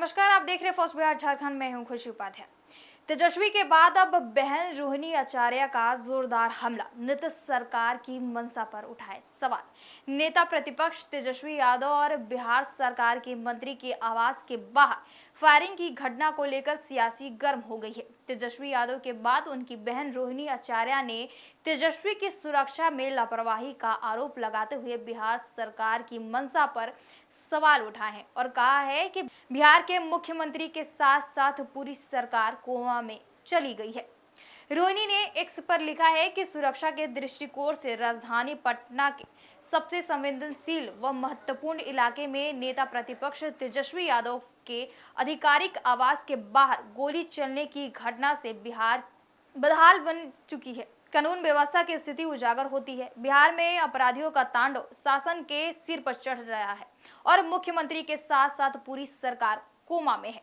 नमस्कार, आप देख रहे हैं फर्स्ट बिहार झारखंड में हूं खुशी उपाध्याय। तेजस्वी के बाद अब बहन रोहिणी आचार्य का जोरदार हमला, नीतीश सरकार की मंशा पर उठाए सवाल। नेता प्रतिपक्ष तेजस्वी यादव और बिहार सरकार के मंत्री के आवास के बाहर फायरिंग की घटना को लेकर सियासी गर्म हो गई है। तेजस्वी यादव के बाद उनकी बहन रोहिणी आचार्य ने तेजस्वी की सुरक्षा में लापरवाही का आरोप लगाते हुए बिहार सरकार की मंशा पर सवाल उठाए हैं और कहा है कि बिहार के मुख्यमंत्री के साथ साथ पूरी सरकार कोमा में चली गई है। रोहिणी ने एक्स पर लिखा है कि सुरक्षा के दृष्टिकोण से राजधानी पटना के सबसे संवेदनशील व महत्वपूर्ण इलाके में नेता प्रतिपक्ष तेजस्वी यादव के आधिकारिक आवास के बाहर गोली चलने की घटना से बिहार बदहाल बन चुकी है। कानून व्यवस्था की स्थिति उजागर होती है। बिहार में अपराधियों का तांडव शासन के सिर पर चढ़ रहा है और मुख्यमंत्री के साथ साथ पूरी सरकार कोमा में है।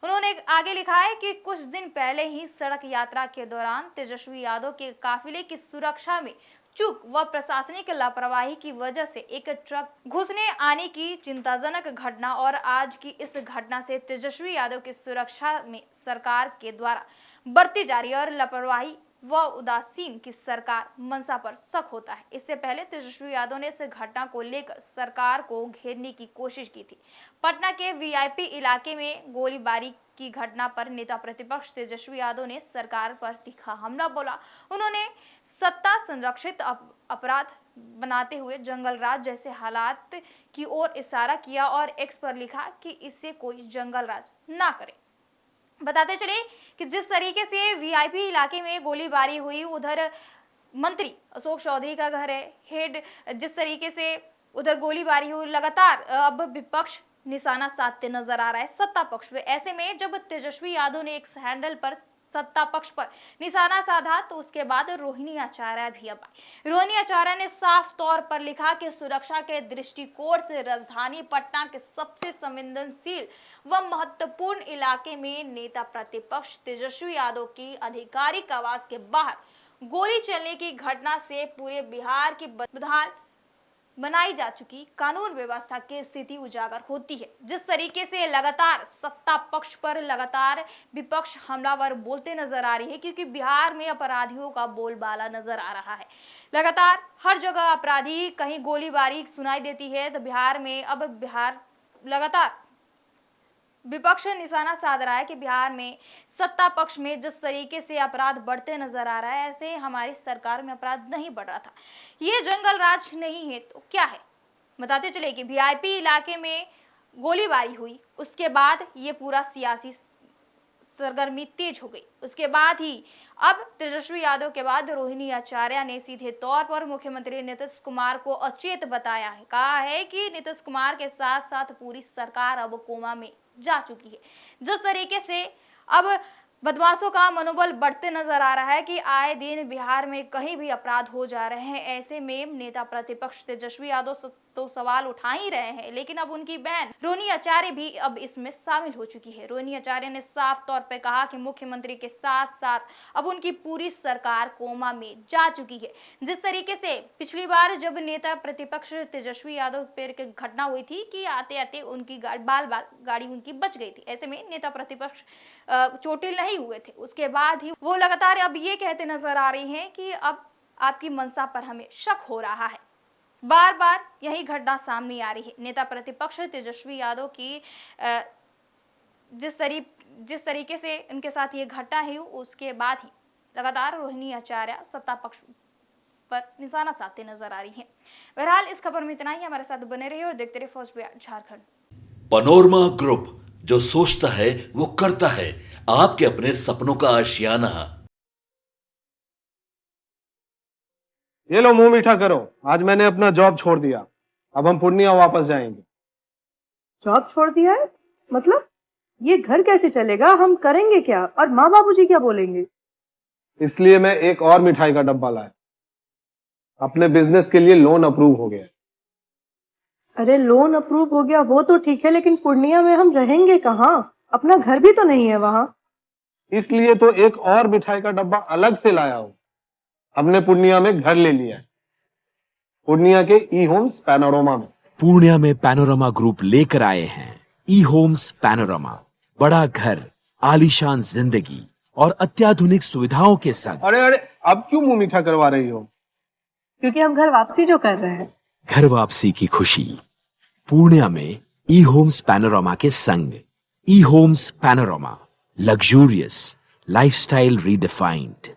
उन्होंने आगे लिखा है कि कुछ दिन पहले ही सड़क यात्रा के दौरान तेजस्वी यादव के काफिले की सुरक्षा में चूक व प्रशासनिक लापरवाही की वजह से एक ट्रक घुसने आने की चिंताजनक घटना और आज की इस घटना से तेजस्वी यादव की सुरक्षा में सरकार के द्वारा बरती जा रही और लापरवाही व उदासीन की सरकार मंशा पर शक होता है। इससे पहले तेजस्वी यादव ने इस घटना को लेकर सरकार को घेरने की कोशिश की थी। पटना के वीआईपी इलाके में गोलीबारी की घटना पर नेता प्रतिपक्ष तेजस्वी यादव ने सरकार पर तीखा हमला बोला। उन्होंने सत्ता संरक्षित अपराध बनाते हुए जंगल राज जैसे हालात की ओर इशारा किया और एक्स पर लिखा कि इससे कोई जंगल राज ना करे। बताते चले कि जिस तरीके से वीआईपी इलाके में गोलीबारी हुई, उधर मंत्री अशोक चौधरी का घर है, हेड जिस तरीके से उधर गोलीबारी हुई, लगातार अब विपक्ष निशाना साधते नजर आ रहा है सत्ता पक्ष पे। ऐसे में जब तेजस्वी यादव ने एक हैंडल पर सत्ता पक्ष पर निशाना साधा तो उसके बाद रोहिणी आचार्य भी अब आई। रोहिणी आचार्य ने साफ तौर पर लिखा कि सुरक्षा के दृष्टिकोण से राजधानी पटना के सबसे संवेदनशील व महत्वपूर्ण इलाके में नेता प्रतिपक्ष तेजस्वी यादव की आधिकारिक आवास के बाहर गोली चलने की घटना से पूरे बिहार की बदहाल बनाई जा चुकी कानून व्यवस्था की स्थिति उजागर होती है। जिस तरीके से लगातार सत्ता पक्ष पर लगातार विपक्ष हमलावर बोलते नजर आ रही है, क्योंकि बिहार में अपराधियों का बोलबाला नजर आ रहा है। लगातार हर जगह अपराधी, कहीं गोलीबारी सुनाई देती है, तो बिहार में अब लगातार विपक्ष निशाना साध रहा है कि बिहार में सत्ता पक्ष में जिस तरीके से अपराध बढ़ते नजर आ रहा है, ऐसे हमारी सरकार में अपराध नहीं बढ़ रहा था। ये जंगल राज नहीं है तो क्या है? बताते चले कि वीआईपी इलाके में गोलीबारी हुई, उसके बाद ये पूरा सियासी सरगर्मी तेज हो गई। उसके बाद ही अब तेजस्वी यादव के बाद रोहिणी आचार्य ने सीधे तौर पर मुख्यमंत्री नीतीश कुमार को अचेत बताया है। कहा है कि नीतीश कुमार के साथ साथ पूरी सरकार अब कोमा में जा चुकी है। जिस तरीके से अब बदमाशों का मनोबल बढ़ते नजर आ रहा है कि आए दिन बिहार में कहीं भी अपराध हो जा रहे हैं, ऐसे में नेता प्रतिपक्ष तेजस्वी यादव तो सवाल उठा ही रहे हैं, लेकिन अब उनकी बहन रोहिणी आचार्य भी अब इसमें शामिल हो चुकी है। रोहिणी आचार्य ने साफ तौर पर कहा कि मुख्यमंत्री के साथ साथ अब उनकी पूरी सरकार कोमा में जा चुकी है। जिस तरीके से पिछली बार जब नेता प्रतिपक्ष तेजस्वी यादव पर घटना हुई थी कि आते आते उनकी गाड़ी उनकी बच गई थी, ऐसे में नेता प्रतिपक्ष चोटिल नहीं हुए थे। उसके बाद ही वो लगातार अब ये कहते नजर आ रही हैं कि अब आपकी मंशा पर हमें शक हो रहा है। बार बार यही घटना सामने आ रही है। नेता प्रतिपक्ष तेजस्वी यादव की जिस तरीके से उनके साथ ये घटना है, उसके बाद ही लगातार रोहिणी आचार्य सत्ता पक्ष पर निशाना साधते नजर आ रही हैं। बहरहाल इस खबर में इतना ही। हमारे साथ बने रहिए और देखते रहिए first Bihar Jharkhand. Panorama group, जो सोचता है वो करता है। आपके अपने सपनों का आशियाना। ये लो, मुंह मीठा करो। आज मैंने अपना जॉब छोड़ दिया, अब हम पूर्णिया वापस जाएंगे। जॉब छोड़ दिया है? मतलब ये घर कैसे चलेगा? हम करेंगे क्या? और माँ बाबूजी क्या बोलेंगे? इसलिए मैं एक और मिठाई का डब्बा लाया। अपने बिजनेस के लिए लोन अप्रूव हो गया। अरे लोन अप्रूव हो गया वो तो ठीक है, लेकिन पूर्णिया में हम रहेंगे कहाँ? अपना घर भी तो नहीं है वहां। इसलिए तो एक और मिठाई का डब्बा अलग से लाया हूं। हमने पूर्णिया में घर ले लिया है, पूर्णिया के ई होम्स पैनोरमा में। पूर्णिया में पैनोरमा ग्रुप लेकर आए हैं ई होम्स पैनोरामा, बड़ा घर, आलीशान जिंदगी और अत्याधुनिक सुविधाओं के संग। अरे अरे, अब क्यों मुंह मीठा करवा रही हो? क्योंकि हम घर वापसी जो कर रहे हैं। घर वापसी की खुशी पूर्णिया में ई होम्स पैनोरामा के संग। ई homes panorama, luxurious lifestyle redefined.